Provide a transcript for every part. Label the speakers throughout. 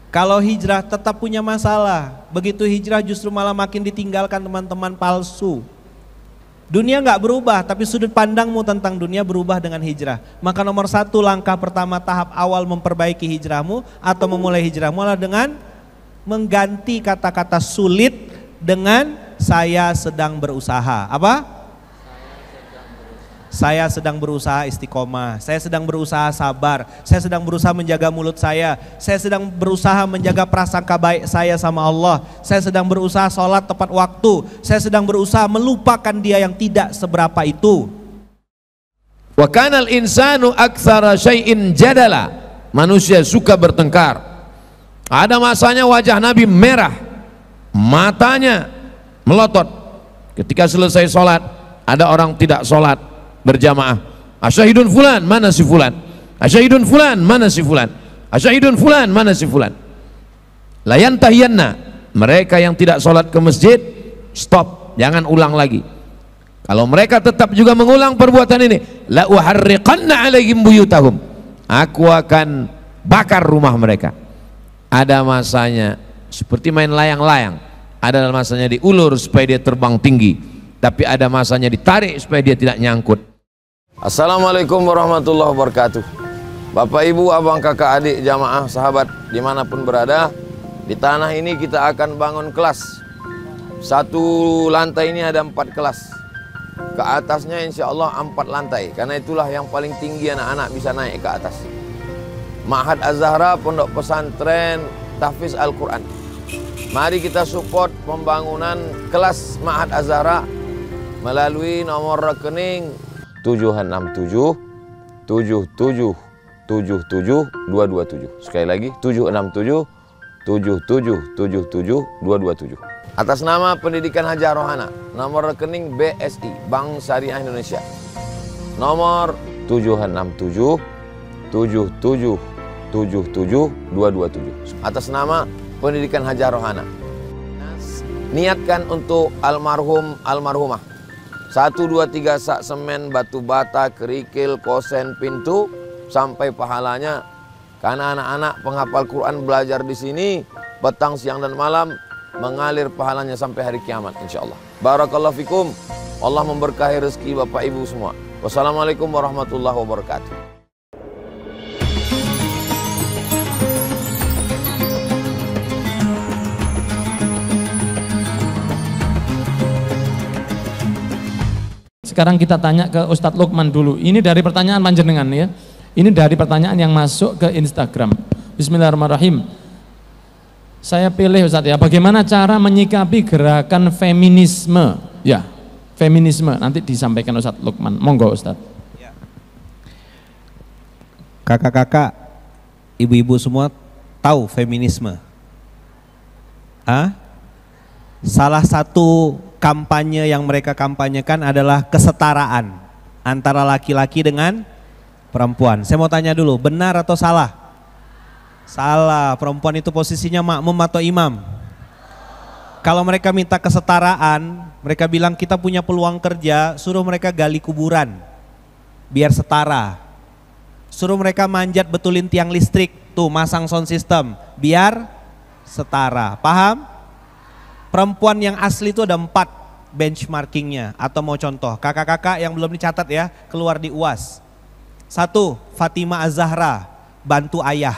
Speaker 1: Kalau hijrah tetap punya masalah. Begitu hijrah justru malah makin ditinggalkan teman-teman palsu. Dunia nggak berubah, tapi sudut pandangmu tentang dunia berubah dengan hijrah. Maka nomor satu, langkah pertama tahap awal memperbaiki hijrahmu atau memulai hijrahmu adalah dengan mengganti kata-kata sulit dengan saya sedang berusaha. Apa? Saya sedang berusaha istiqomah, saya sedang berusaha sabar, saya sedang berusaha menjaga mulut saya sedang berusaha menjaga prasangka baik saya sama Allah, saya sedang berusaha sholat tepat waktu, saya sedang berusaha melupakan dia yang tidak seberapa itu.
Speaker 2: Wa kanal insanu aktsara syai'in jadala. Manusia suka bertengkar. Ada masanya wajah Nabi merah, matanya melotot. Ketika selesai sholat, ada orang tidak sholat berjamaah. Asyahidun fulan, mana si fulan? Asyahidun fulan, mana si fulan? Asyahidun fulan, mana si fulan? Layan tahiyanna. Mereka yang tidak sholat ke masjid, stop, jangan ulang lagi. Kalau mereka tetap juga mengulang perbuatan ini, la uharriqanna alaihim buyutahum. Aku akan bakar rumah mereka. Ada masanya seperti main layang-layang. Ada masanya diulur supaya dia terbang tinggi, tapi ada masanya ditarik supaya dia tidak nyangkut. Assalamualaikum warahmatullahi wabarakatuh. Bapak, ibu, abang, kakak, adik, jamaah, sahabat dimanapun berada, di tanah ini kita akan bangun kelas. Satu lantai ini ada 4 kelas. Ke atasnya insya Allah 4 lantai. Karena itulah yang paling tinggi anak-anak bisa naik ke atas. Ma'had Az-Zahra, pondok pesantren tahfiz Al-Quran. Mari kita support pembangunan kelas Ma'had Az-Zahra melalui nomor rekening 767 77 77 227. Sekali lagi 767 77 77 227. Atas nama Pendidikan Hajar Rohana, nomor rekening BSI Bank Syariah Indonesia. Nomor 767 77 77 227. Atas nama Pendidikan Hajar Rohana. Niatkan untuk almarhum almarhumah. 1, 2, 3 sak semen, batu bata, kerikil, kosen, pintu, sampai pahalanya. Karena anak-anak penghafal Quran belajar di sini petang, siang dan malam, mengalir pahalanya sampai hari kiamat insyaallah. Barakallahu fikum. Allah memberkahi rezeki Bapak Ibu semua. Wassalamualaikum warahmatullahi wabarakatuh.
Speaker 3: Sekarang kita tanya ke Ustadz Lukman dulu. Ini dari pertanyaan panjenengan ya. Ini dari pertanyaan yang masuk ke Instagram. Bismillahirrahmanirrahim. Saya pilih Ustadz ya. Bagaimana cara menyikapi gerakan feminisme? Ya, feminisme. Nanti disampaikan Ustadz Lukman. Monggo Ustadz.
Speaker 1: Ya. Kakak-kakak, ibu-ibu semua tahu feminisme? Hah? Salah satu kampanye yang mereka kampanyekan adalah kesetaraan antara laki-laki dengan perempuan. Saya mau tanya dulu, benar atau salah? Salah, perempuan itu posisinya makmum atau imam? Kalau mereka minta kesetaraan, mereka bilang kita punya peluang kerja, suruh mereka gali kuburan biar setara. Suruh mereka manjat betulin tiang listrik, tuh masang sound system biar setara. Paham? Perempuan yang asli itu ada 4 benchmarkingnya, atau mau contoh, kakak-kakak yang belum dicatat ya, keluar di UAS. 1, Fatimah Az-Zahra, bantu ayah.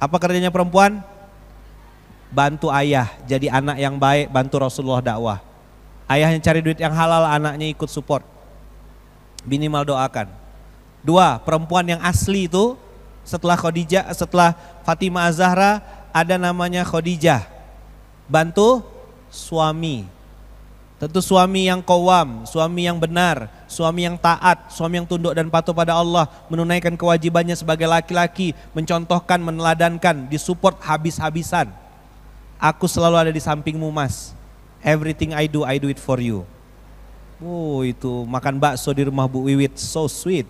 Speaker 1: Apa kerjanya perempuan? Bantu ayah, jadi anak yang baik, bantu Rasulullah dakwah. Ayahnya cari duit yang halal, anaknya ikut support. Minimal doakan. 2, perempuan yang asli itu setelah Khadijah, setelah Fatimah Az-Zahra ada namanya Khadijah. Bantu suami. Tentu suami yang qawam, suami yang benar, suami yang taat, suami yang tunduk dan patuh pada Allah, menunaikan kewajibannya sebagai laki-laki, mencontohkan, meneladankan, disupport habis-habisan. Aku selalu ada di sampingmu mas. Everything I do it for you. Oh, itu makan bakso di rumah Bu Wiwit, so sweet.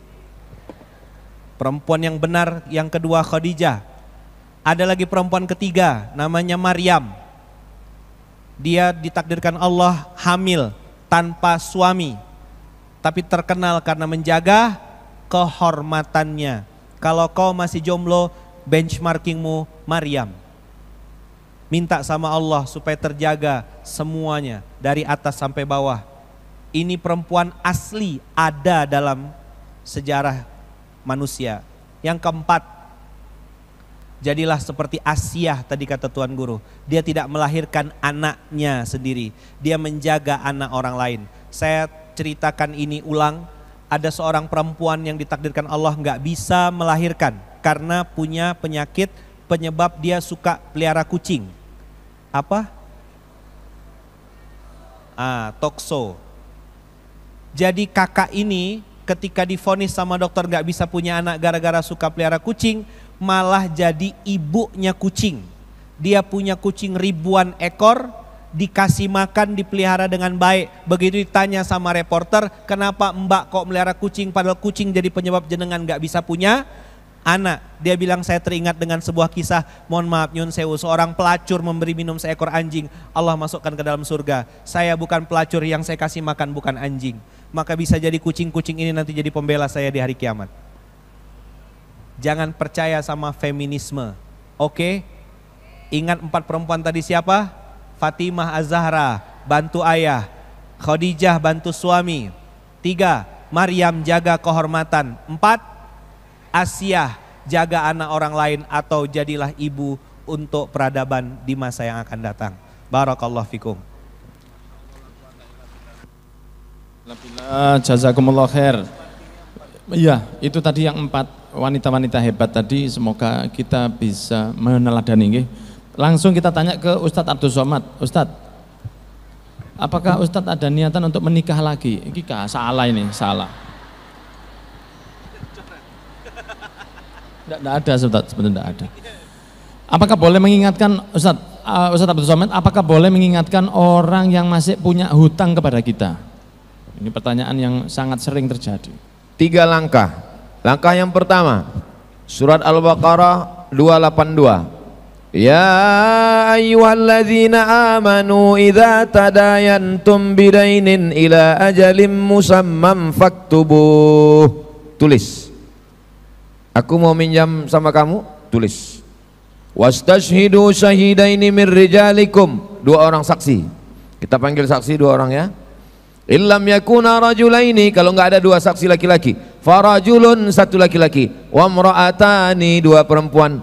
Speaker 1: Perempuan yang benar yang kedua Khadijah. Ada lagi perempuan ketiga namanya Maryam. Dia ditakdirkan Allah hamil tanpa suami, tapi terkenal karena menjaga kehormatannya. Kalau kau masih jomblo, benchmarkingmu Maryam. Minta sama Allah supaya terjaga semuanya dari atas sampai bawah. Ini perempuan asli ada dalam sejarah manusia. Yang keempat, jadilah seperti Asiyah tadi kata Tuan Guru. Dia tidak melahirkan anaknya sendiri, dia menjaga anak orang lain. Saya ceritakan ini ulang, ada seorang perempuan yang ditakdirkan Allah nggak bisa melahirkan karena punya penyakit penyebab dia suka pelihara kucing. Apa? Tokso. Jadi kakak ini ketika divonis sama dokter gak bisa punya anak gara-gara suka pelihara kucing, malah jadi ibunya kucing. Dia punya kucing ribuan ekor, dikasih makan, dipelihara dengan baik. Begitu ditanya sama reporter, kenapa mbak kok melihara kucing padahal kucing jadi penyebab jenengan gak bisa punya anak. Dia bilang, saya teringat dengan sebuah kisah, mohon maaf nyun sewu, seorang pelacur memberi minum seekor anjing, Allah masukkan ke dalam surga. Saya bukan pelacur, yang saya kasih makan bukan anjing. Maka bisa jadi kucing-kucing ini nanti jadi pembela saya di hari kiamat. Jangan percaya sama feminisme. Oke? Ingat 4 perempuan tadi siapa? Fatimah Az-Zahra, bantu ayah. Khadijah, bantu suami. 3, Maryam, jaga kehormatan. 4, Asiyah, jaga anak orang lain atau jadilah ibu untuk peradaban di masa yang akan datang. Barakallahu fikum.
Speaker 3: Jazakumullah khair. Iya, itu tadi yang 4 wanita-wanita hebat tadi, semoga kita bisa meneladani nggih. Langsung kita tanya ke Ustadz Abdul Somad. Ustadz, apakah Ustadz ada niatan untuk menikah lagi? Ini salah ini, salah. Tidak ada Ustadz, sebenarnya tidak ada. Apakah boleh mengingatkan Ustadz Abdul Somad, apakah boleh mengingatkan orang yang masih punya hutang kepada kita? Ini pertanyaan yang sangat sering terjadi.
Speaker 2: 3 langkah. Langkah yang pertama, surat Al-Baqarah 282. Ya ayyuhalladzina amanu idza tadayantum bidainin ila ajalim musammam faktubuh. Tulis. Aku mau minjam sama kamu, tulis. Wastashhidu syahidaini min rijalikum. 2 orang saksi. Kita panggil saksi 2 orang ya. Illam yakuna rajulaini, kalau enggak ada 2 saksi laki-laki, farajulun, 1 laki-laki, wa imra'atani, 2 perempuan.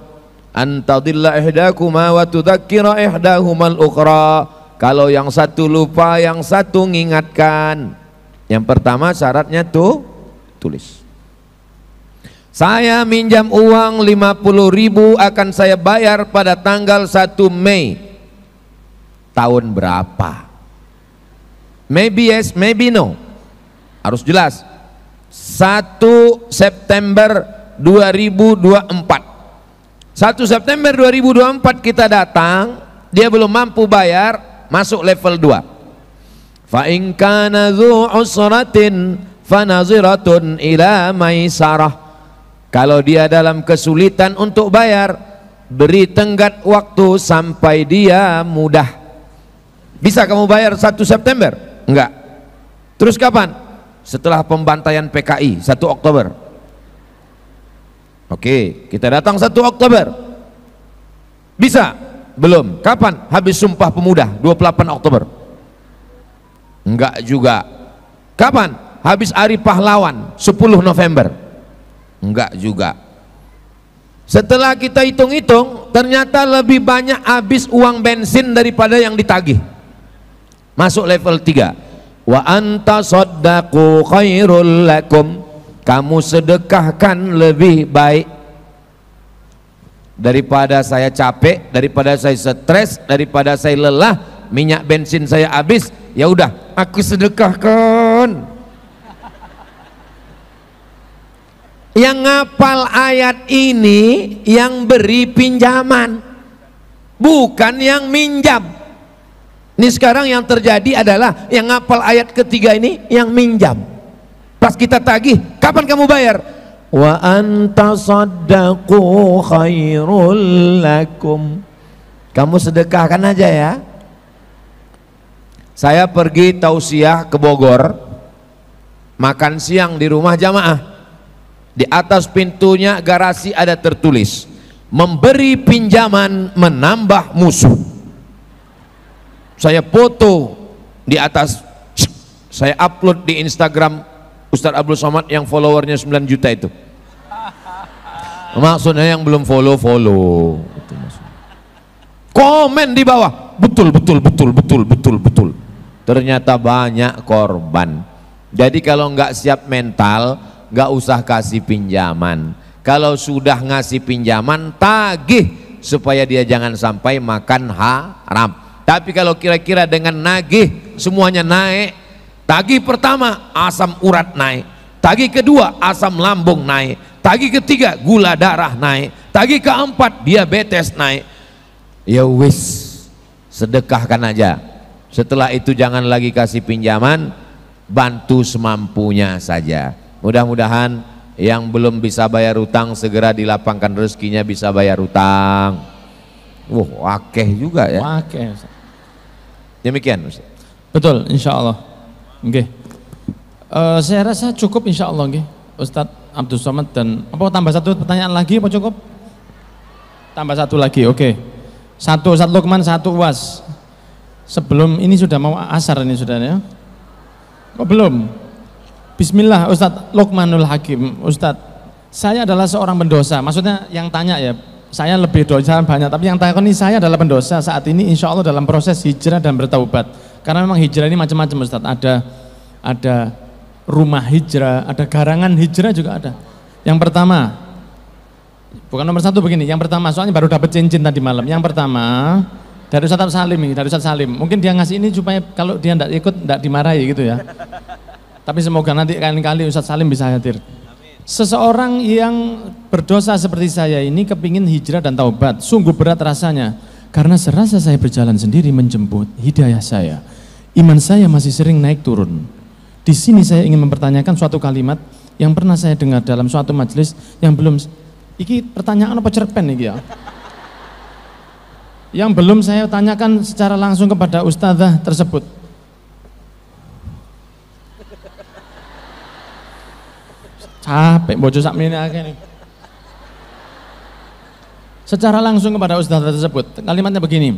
Speaker 2: Antadilla ihdakuma wa tudzakkira ihdahumal ukhra. Kalau yang satu lupa, yang satu ngingatkan. Yang pertama syaratnya tuh tulis. Saya minjam uang 50.000 akan saya bayar pada tanggal 1 Mei. Tahun berapa? Maybe yes, maybe no. Harus jelas. 1 September 2024. 1 September 2024 kita datang, dia belum mampu bayar, masuk level 2. Fa in kana dzu usratin fanaziratun ila maisarah. Kalau dia dalam kesulitan untuk bayar, beri tenggat waktu sampai dia mudah. Bisa kamu bayar 1 September? Enggak. Terus kapan? Setelah pembantaian PKI 1 Oktober. Oke, kita datang 1 Oktober. Bisa? Belum. Kapan? Habis Sumpah Pemuda 28 Oktober. Enggak juga. Kapan? Habis Hari Pahlawan 10 November. Enggak juga. Setelah kita hitung-hitung, ternyata lebih banyak habis uang bensin daripada yang ditagih. Masuk level 3. Wa anta saddaqu khairul lakum. Kamu sedekahkan lebih baik. Daripada saya capek, daripada saya stres, daripada saya lelah, minyak bensin saya habis, ya udah aku sedekahkan. Yang ngapal ayat ini yang beri pinjaman, bukan yang minjam. Ini sekarang yang terjadi adalah yang ngapal ayat ketiga ini yang minjam. Pas kita tagih, kapan kamu bayar? Wa anta saddaqu khairul lakum. Kamu sedekahkan aja ya. Saya pergi tausiah ke Bogor, makan siang di rumah jamaah. Di atas pintunya garasi ada tertulis, memberi pinjaman menambah musuh. Saya foto di atas, saya upload di Instagram Ustadz Abdul Somad yang followernya 9 juta itu. Maksudnya yang belum follow. Komen di bawah, betul. Ternyata banyak korban. Jadi kalau nggak siap mental, nggak usah kasih pinjaman. Kalau sudah ngasih pinjaman, tagih supaya dia jangan sampai makan haram. Tapi kalau kira-kira dengan nagih semuanya naik, tagih pertama asam urat naik, tagih kedua asam lambung naik, tagih ketiga gula darah naik, tagih keempat diabetes naik. Ya wis, sedekahkan aja. Setelah itu jangan lagi kasih pinjaman, bantu semampunya saja. Mudah-mudahan yang belum bisa bayar utang segera dilapangkan rezekinya bisa bayar utang. Wakeh juga ya.
Speaker 3: Wakeh.
Speaker 2: Demikian Ustaz.
Speaker 3: Betul, insya Allah. Oke. Saya rasa cukup insya Allah, nggih, Ustadz Abdul Somad. Dan apa tambah satu pertanyaan lagi apa cukup? Tambah satu lagi, oke. Satu Ustadz Lukman, satu UAS. Sebelum ini sudah mau asar ini sudah ya? Oh belum? Bismillah Ustadz Lukmanul Hakim. Ustadz, saya adalah seorang pendosa. Maksudnya yang tanya ya, saya lebih dosa banyak, tapi yang takut ini saya adalah pendosa saat ini insya Allah dalam proses hijrah dan bertaubat. Karena memang hijrah ini macam-macam Ustadz, ada rumah hijrah, ada garangan hijrah juga ada. Yang pertama, bukan nomor satu begini, yang pertama soalnya baru dapat cincin tadi malam. Yang pertama dari Ustadz Salim ini, dari Ustadz Salim. Mungkin dia ngasih ini supaya kalau dia tidak ikut tidak dimarahi gitu ya. Tapi semoga nanti kali-kali Ustadz Salim bisa hadir. Seseorang yang berdosa seperti saya ini kepingin hijrah dan taubat, sungguh berat rasanya. Karena serasa saya berjalan sendiri menjemput hidayah saya. Iman saya masih sering naik turun. Di sini saya ingin mempertanyakan suatu kalimat yang pernah saya dengar dalam suatu majelis yang belum, iki pertanyaan apa cerpen nih ya? Yang belum saya tanyakan secara langsung kepada ustadzah tersebut. Capek bojo sakmene akeh nih. Secara langsung kepada ustadzah tersebut, kalimatnya begini.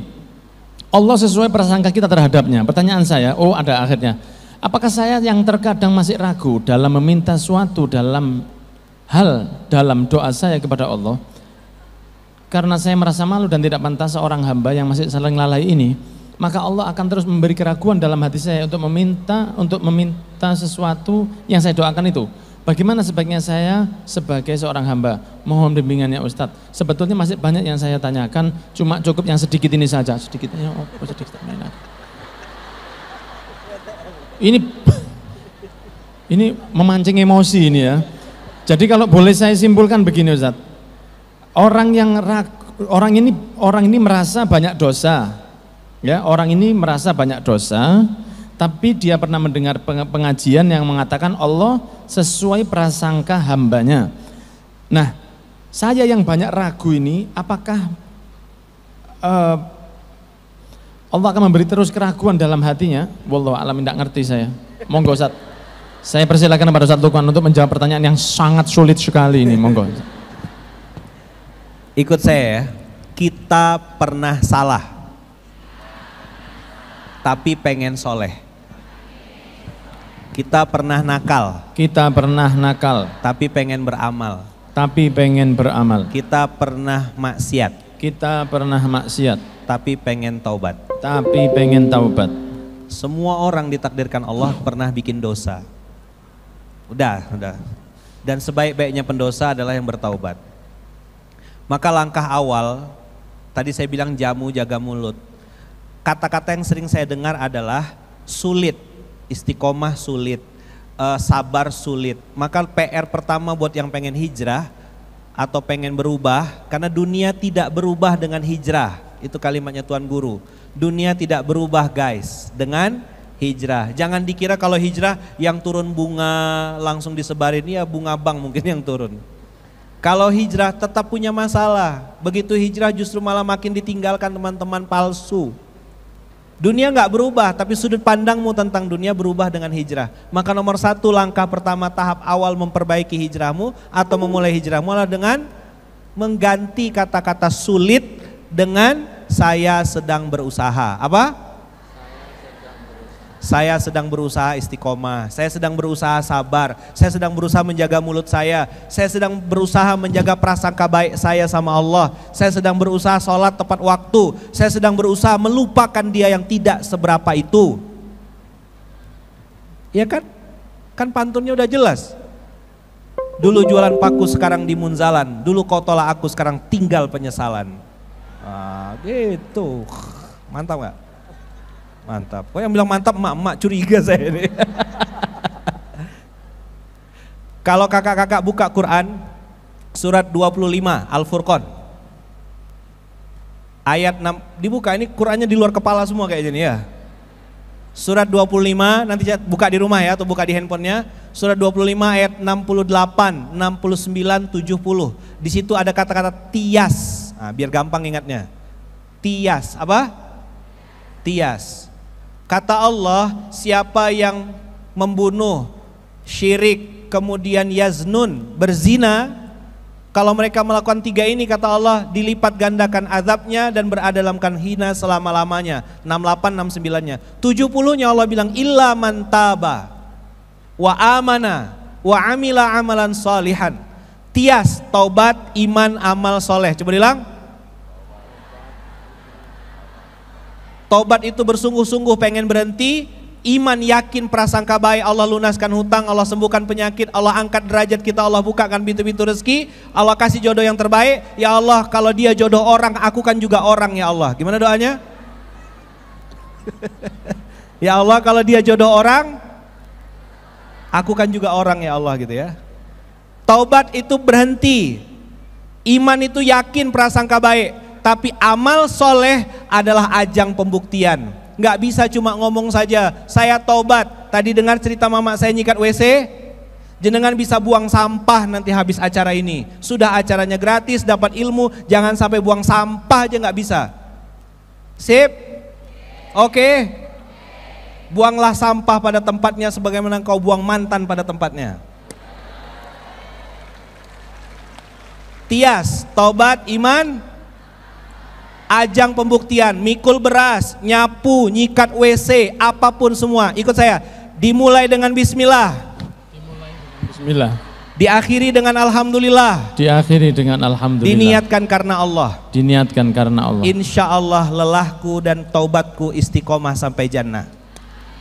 Speaker 3: Allah sesuai prasangka kita terhadapnya. Pertanyaan saya, ada akhirnya. Apakah saya yang terkadang masih ragu dalam meminta suatu dalam doa saya kepada Allah? Karena saya merasa malu dan tidak pantas seorang hamba yang masih saling lalai ini, maka Allah akan terus memberi keraguan dalam hati saya untuk meminta sesuatu yang saya doakan itu. Bagaimana sebaiknya saya sebagai seorang hamba? Mohon bimbingannya Ustadz. Sebetulnya masih banyak yang saya tanyakan, cuma cukup yang sedikit ini saja. Sedikitnya, sedikit. Ini memancing emosi ini ya. Jadi kalau boleh saya simpulkan begini Ustadz. Orang ini merasa banyak dosa. Ya, orang ini merasa banyak dosa. Tapi dia pernah mendengar pengajian yang mengatakan Allah sesuai prasangka hambanya. Nah, saya yang banyak ragu ini, apakah Allah akan memberi terus keraguan dalam hatinya? Wallahu a'lam, tidak ngerti saya. Monggo Ustaz, saya persilakan kepada Ustaz Lukman untuk menjawab pertanyaan yang sangat sulit sekali ini. Monggo.
Speaker 1: Ikut saya ya, kita pernah salah, tapi pengen soleh. Kita pernah nakal.
Speaker 3: Kita pernah nakal.
Speaker 1: Tapi pengen beramal.
Speaker 3: Tapi pengen beramal.
Speaker 1: Kita pernah maksiat.
Speaker 3: Kita pernah maksiat.
Speaker 1: Tapi pengen taubat.
Speaker 3: Tapi pengen taubat.
Speaker 1: Semua orang ditakdirkan Allah pernah bikin dosa. Udah. Dan sebaik-baiknya pendosa adalah yang bertaubat. Maka langkah awal, tadi saya bilang jamu jaga mulut. Kata-kata yang sering saya dengar adalah sulit. Istiqomah sulit, sabar sulit. Maka PR pertama buat yang pengen hijrah atau pengen berubah, karena dunia tidak berubah dengan hijrah. Itu kalimatnya Tuan Guru. Dunia tidak berubah guys dengan hijrah. Jangan dikira kalau hijrah yang turun bunga langsung disebarin, ya bunga bank mungkin yang turun. Kalau hijrah tetap punya masalah. Begitu hijrah justru malah makin ditinggalkan teman-teman palsu. Dunia nggak berubah, tapi sudut pandangmu tentang dunia berubah dengan hijrah. Maka nomor satu langkah pertama tahap awal memperbaiki hijrahmu atau memulai hijrahmu adalah dengan mengganti kata-kata sulit dengan saya sedang berusaha. Apa? Saya sedang berusaha istiqomah, saya sedang berusaha sabar, saya sedang berusaha menjaga mulut saya sedang berusaha menjaga prasangka baik saya sama Allah, saya sedang berusaha sholat tepat waktu, saya sedang berusaha melupakan dia yang tidak seberapa itu. Ya kan? Kan pantunnya udah jelas. Dulu jualan paku, sekarang di munzalan. Dulu kau tolak aku, sekarang tinggal penyesalan. Gitu. Mantap gak? Mantap. Kok yang bilang mantap emak-emak, curiga saya ini. Kalau kakak-kakak buka Quran, surat 25 Al-Furqan. Ayat 6, dibuka, ini Qurannya di luar kepala semua kayaknya nih ya. Surat 25, nanti buka di rumah ya, atau buka di handphonenya. Surat 25 ayat 68, 69, 70. Di situ ada kata-kata tias. Nah, biar gampang ingatnya. Tias, apa? Tias. Kata Allah, siapa yang membunuh, syirik, kemudian yaznun, berzina, kalau mereka melakukan 3 ini, kata Allah, dilipat gandakan azabnya dan berada dalam keadaan hina selama-lamanya. 68, 69-nya. 70-nya Allah bilang, illa man taba wa amana wa amila amalan salihan. Tias, taubat, iman, amal soleh. Coba bilang. Taubat itu bersungguh-sungguh pengen berhenti, iman yakin prasangka baik, Allah lunaskan hutang, Allah sembuhkan penyakit, Allah angkat derajat kita, Allah bukakan pintu-pintu rezeki, Allah kasih jodoh yang terbaik. Ya Allah, kalau dia jodoh orang, aku kan juga orang ya Allah. Gimana doanya? Ya Allah, kalau dia jodoh orang, aku kan juga orang ya Allah gitu ya. Taubat itu berhenti, iman itu yakin prasangka baik, tapi amal soleh adalah ajang pembuktian. Nggak bisa cuma ngomong saja, saya taubat. Tadi dengar cerita mama saya nyikat WC, jenengan bisa buang sampah nanti habis acara ini. Sudah acaranya gratis, dapat ilmu, jangan sampai buang sampah aja nggak bisa. Sip? Oke. Buanglah sampah pada tempatnya sebagaimana kau buang mantan pada tempatnya. Tias, taubat, iman, ajang pembuktian, mikul beras, nyapu, nyikat WC, apapun semua. Ikut saya. Dimulai dengan bismillah.
Speaker 3: Dimulai dengan bismillah.
Speaker 1: Diakhiri dengan alhamdulillah.
Speaker 3: Diakhiri dengan alhamdulillah.
Speaker 1: Diniatkan karena Allah.
Speaker 3: Diniatkan karena Allah.
Speaker 1: Insya Allah lelahku dan taubatku istiqomah sampai jannah.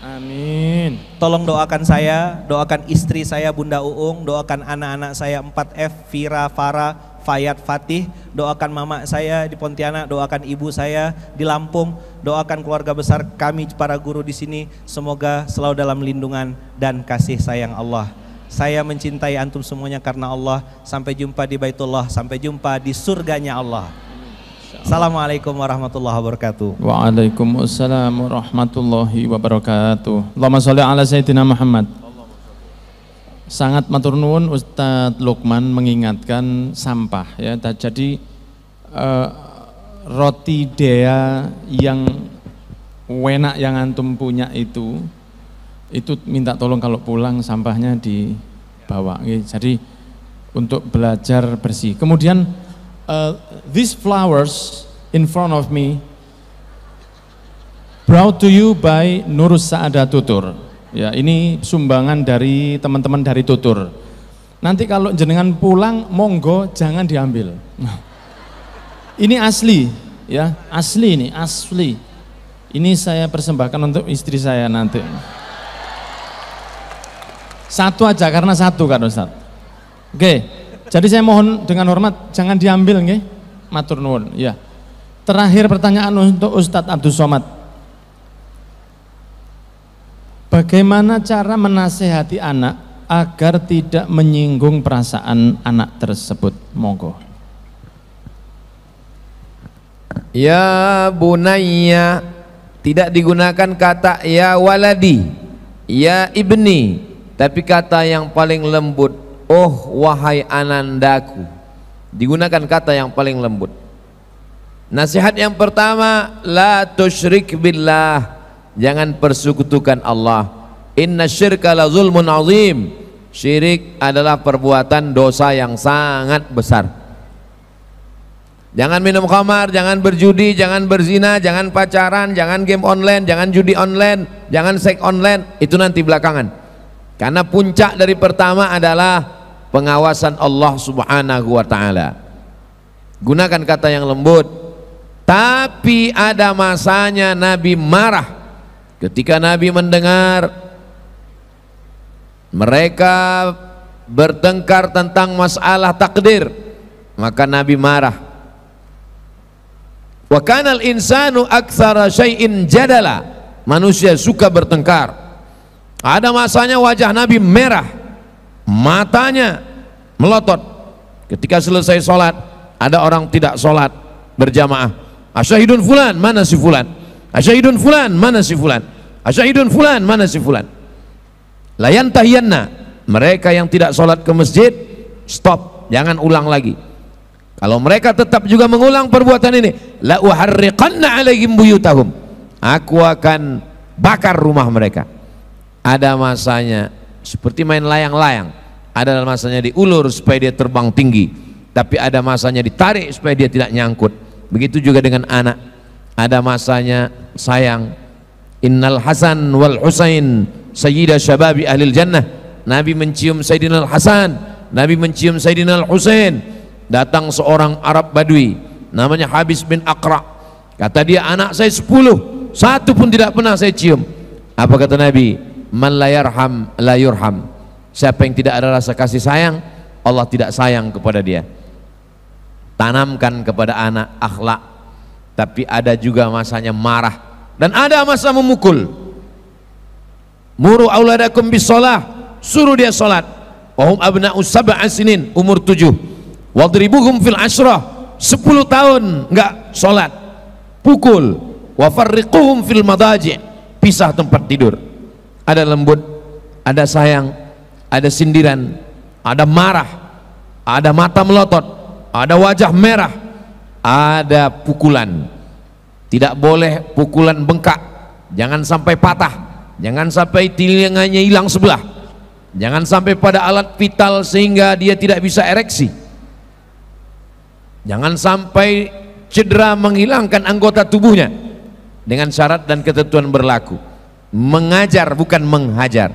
Speaker 3: Amin.
Speaker 1: Tolong doakan saya, doakan istri saya Bunda Uung, doakan anak-anak saya 4F, Vira, Farah, Fayat, Fatih, doakan mama saya di Pontianak, doakan ibu saya di Lampung, doakan keluarga besar kami para guru di sini, semoga selalu dalam lindungan dan kasih sayang Allah. Saya mencintai antum semuanya karena Allah. Sampai jumpa di Baitullah, sampai jumpa di surganya Allah. Assalamualaikum warahmatullahi wabarakatuh.
Speaker 3: Waalaikumsalam warahmatullahi wabarakatuh. Allahumma sholli ala sayyidina Muhammad. Sangat matur nuwun Ustadz Lukman mengingatkan sampah ya. Jadi roti dea yang enak yang antum punya itu minta tolong kalau pulang sampahnya dibawa. Jadi untuk belajar bersih. Kemudian these flowers in front of me brought to you by Nur Saada Tutur. Ya, ini sumbangan dari teman-teman dari Tutur. Nanti kalau jenengan pulang, monggo jangan diambil. Ini asli, ya, asli ini, asli. Ini saya persembahkan untuk istri saya nanti. Satu aja, karena satu kan Ustaz. Oke, jadi saya mohon dengan hormat jangan diambil, nggih. Matur nuwun, ya. Terakhir pertanyaan untuk Ustadz Abdul Somad. Bagaimana cara menasehati anak agar tidak menyinggung perasaan anak tersebut? Monggo.
Speaker 2: Ya bunayya, tidak digunakan kata ya waladi, ya ibni, tapi kata yang paling lembut, oh wahai anandaku. Digunakan kata yang paling lembut. Nasihat yang pertama, la tusyrik billah, jangan persekutukan Allah. Inna syirka la zulmun azim, syirik adalah perbuatan dosa yang sangat besar. Jangan minum khamar, jangan berjudi, jangan berzina, jangan pacaran, jangan game online, jangan judi online, jangan seks online. Itu nanti belakangan. Karena puncak dari pertama adalah pengawasan Allah Subhanahu wa ta'ala. Gunakan kata yang lembut. Tapi ada masanya Nabi marah ketika Nabi mendengar mereka bertengkar tentang masalah takdir, maka Nabi marah. Wa kanal insanu aktsara syai'in jadala. Manusia suka bertengkar. Ada masanya wajah Nabi merah, matanya melotot. Ketika selesai sholat, ada orang tidak sholat berjamaah. Asyahidun fulan, mana si fulan? Asyahidun fulan, mana si fulan? Asyahidun fulan, mana si fulan? Layan tahiyanna. Mereka yang tidak sholat ke masjid, stop, jangan ulang lagi. Kalau mereka tetap juga mengulang perbuatan ini, la uharriqanna alaihim buyutahum. Aku akan bakar rumah mereka. Ada masanya seperti main layang-layang. Ada masanya diulur supaya dia terbang tinggi. Tapi ada masanya ditarik supaya dia tidak nyangkut. Begitu juga dengan anak. Ada masanya sayang. Innal Hasan wal Husain sayyida syababi ahlil jannah. Nabi mencium Sayyidina Al-Hasan, Nabi mencium Sayyidina Al-Husain. Datang seorang Arab Badui namanya Habis bin Aqra. Kata dia, anak saya 10, satu pun tidak pernah saya cium. Apa kata Nabi? Man la yarham la yurham. Siapa yang tidak ada rasa kasih sayang, Allah tidak sayang kepada dia. Tanamkan kepada anak akhlak. Tapi ada juga masanya marah dan ada masa memukul. Muru auladakum bis shalah, suruh dia salat. Wahum abna'u sab'a sinin, umur 7. Wadribuhum fil ashrah, 10 tahun enggak sholat, pukul. Wafarriquhum fil madaji', pisah tempat tidur. Ada lembut, ada sayang, ada sindiran, ada marah, ada mata melotot, ada wajah merah, ada pukulan. Tidak boleh pukulan bengkak, jangan sampai patah, jangan sampai telinganya hilang sebelah, jangan sampai pada alat vital sehingga dia tidak bisa ereksi. Jangan sampai cedera menghilangkan anggota tubuhnya. Dengan syarat dan ketentuan berlaku. Mengajar bukan menghajar.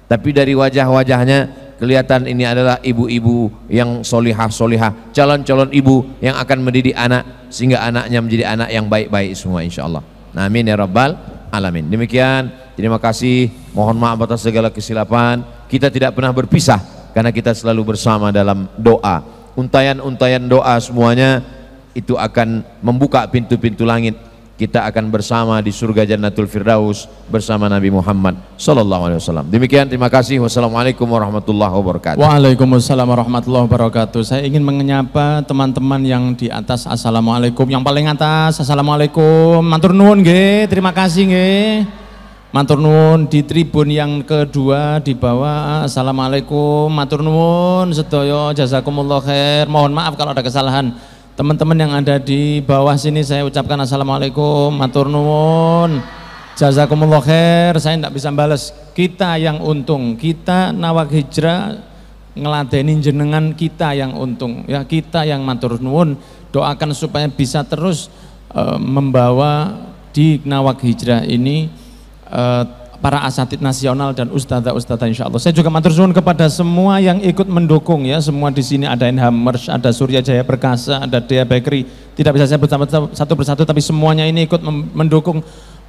Speaker 2: Tapi dari wajah-wajahnya kelihatan ini adalah ibu-ibu yang solihah-solihah, calon-calon ibu yang akan mendidik anak sehingga anaknya menjadi anak yang baik-baik semua insyaallah. Nah, amin ya rabbal alamin. Demikian, terima kasih, mohon maaf atas segala kesilapan. Kita tidak pernah berpisah karena kita selalu bersama dalam doa. Untayan-untayan doa semuanya itu akan membuka pintu-pintu langit. Kita akan bersama di surga Jannatul Firdaus bersama Nabi Muhammad sallallahu alaihi wasallam. Demikian, terima kasih. Wassalamualaikum warahmatullahi wabarakatuh.
Speaker 3: Waalaikumsalam warahmatullahi wabarakatuh. Saya ingin menyapa teman-teman yang di atas. Assalamualaikum. Yang paling atas, assalamualaikum. Matur nuwun nggih, terima kasih nggih. Matur nuwun. Di tribun yang kedua di bawah, assalamualaikum, matur nuwun sedaya, jazakumullah khair. Mohon maaf kalau ada kesalahan. Teman-teman yang ada di bawah sini saya ucapkan assalamualaikum, matur nuwun, jazakumullah khair. Saya tidak bisa balas. Kita yang untung, kita Nawak Hijrah ngeladeni jenengan, kita yang untung ya, kita yang matur nuwun. Doakan supaya bisa terus membawa di Nawak Hijrah ini para asatid nasional dan ustadzah-ustadzah insyaallah. Saya juga matur suwun kepada semua yang ikut mendukung ya, semua di sini ada Enham Merch, ada Surya Jaya Perkasa, ada Dea Bakery. Tidak bisa saya bersama satu persatu tapi semuanya ini ikut mendukung.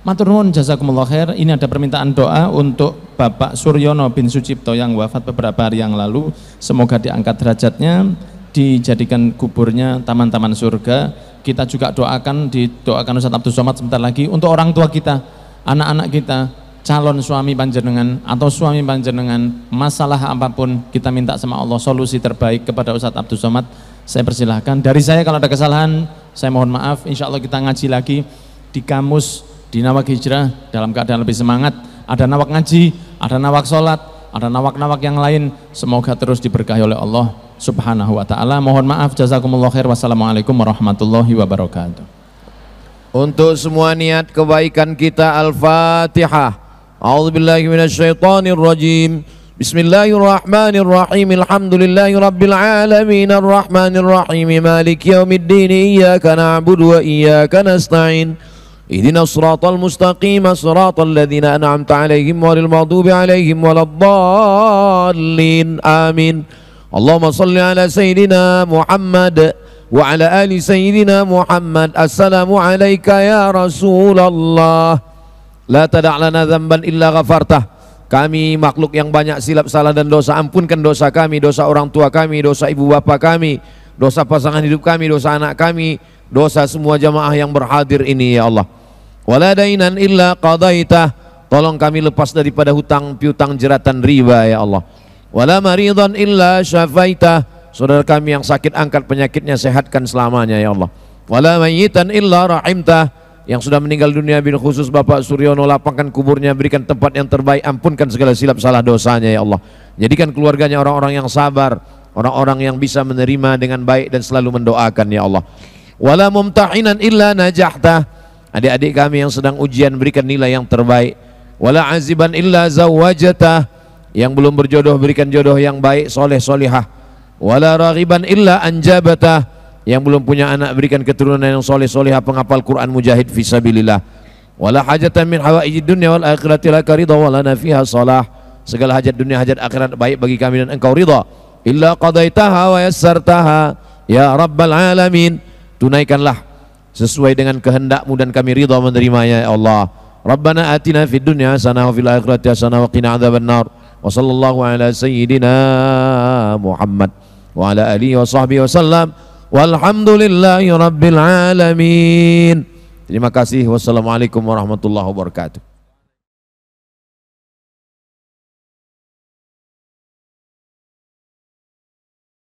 Speaker 3: Matur nuwun jazakumullah khair. Ini ada permintaan doa untuk Bapak Suryono bin Sucipto yang wafat beberapa hari yang lalu. Semoga diangkat derajatnya, dijadikan kuburnya taman-taman surga. Kita juga didoakan Ustaz Abdul Somad sebentar lagi untuk orang tua kita, anak-anak kita, calon suami panjenengan atau suami panjenengan, masalah apapun kita minta sama Allah solusi terbaik kepada Ustaz Abdul Somad. Saya persilahkan. Dari saya kalau ada kesalahan saya mohon maaf. Insya Allah kita ngaji lagi di kamus di Nawak Hijrah dalam keadaan lebih semangat. Ada nawak ngaji, ada nawak sholat, ada nawak-nawak yang lain. Semoga terus diberkahi oleh Allah Subhanahu wa ta'ala. Mohon maaf, jazakumullah khair. Wassalamualaikum warahmatullahi wabarakatuh.
Speaker 2: Untuk semua niat kebaikan kita, Al-Fatihah. A'udzubillahi minasyaitonir rajim. Bismillahirrahmanirrahim. Alhamdulillahi rabbil alamin arrahmanir rahim maliki yaumiddin iyyaka na'budu wa iyyaka nasta'in ihdinas siratal mustaqim siratal ladzina an'amta 'alaihim ghairil maghdubi 'alaihim waladdallin. Amin. Allahumma shalli ala sayyidina Muhammad wa ala ali sayyidina Muhammad. Assalamu alayka ya Rasulullah. La tada' lana dzamban illa ghafartah. Kami makhluk yang banyak silap salah dan dosa, ampunkan dosa kami, dosa orang tua kami, dosa ibu bapa kami, dosa pasangan hidup kami, dosa anak kami, dosa semua jamaah yang berhadir ini ya Allah. Wala dainan illa qadaitah. Tolong kami lepas daripada hutang piutang jeratan riba ya Allah. Wala maridan illa syafaitah. Saudara kami yang sakit angkat penyakitnya, sehatkan selamanya ya Allah. Wala mayyitan illa rahimtah. Yang sudah meninggal dunia bil khusus Bapak Suryono, lapangkan kuburnya, berikan tempat yang terbaik, ampunkan segala silap salah dosanya ya Allah. Jadikan keluarganya orang-orang yang sabar, orang-orang yang bisa menerima dengan baik dan selalu mendoakan ya Allah. Wala mumtahinan illa najahta. Adik-adik kami yang sedang ujian, berikan nilai yang terbaik. Wala aziban illa zawajata. Yang belum berjodoh, berikan jodoh yang baik, soleh solihah. Wala raghiban illa anjabata. Yang belum punya anak, berikan keturunan yang soleh solihah, penghafal Quran, mujahid fisabilillah. Wala hajatan min hawaijid dunya wal akhirati laka ridha wa lana fiha salah. Segala hajat dunia hajat akhirat baik bagi kami dan engkau ridha. Illa qadaitaha wa yassartaha ya rabbal alamin. Tunaikanlah sesuai dengan kehendakmu dan kami ridha menerimanya ya Allah. Rabbana atina fid dunya hasanah wa fil akhirati hasanah wa qina adzabannar. Wa sallallahu ala sayyidina Muhammad wa ala alihi wa sahbihi wasallam. Walhamdulillahi rabbil alamin. Terima kasih. Wassalamualaikum warahmatullahi wabarakatuh.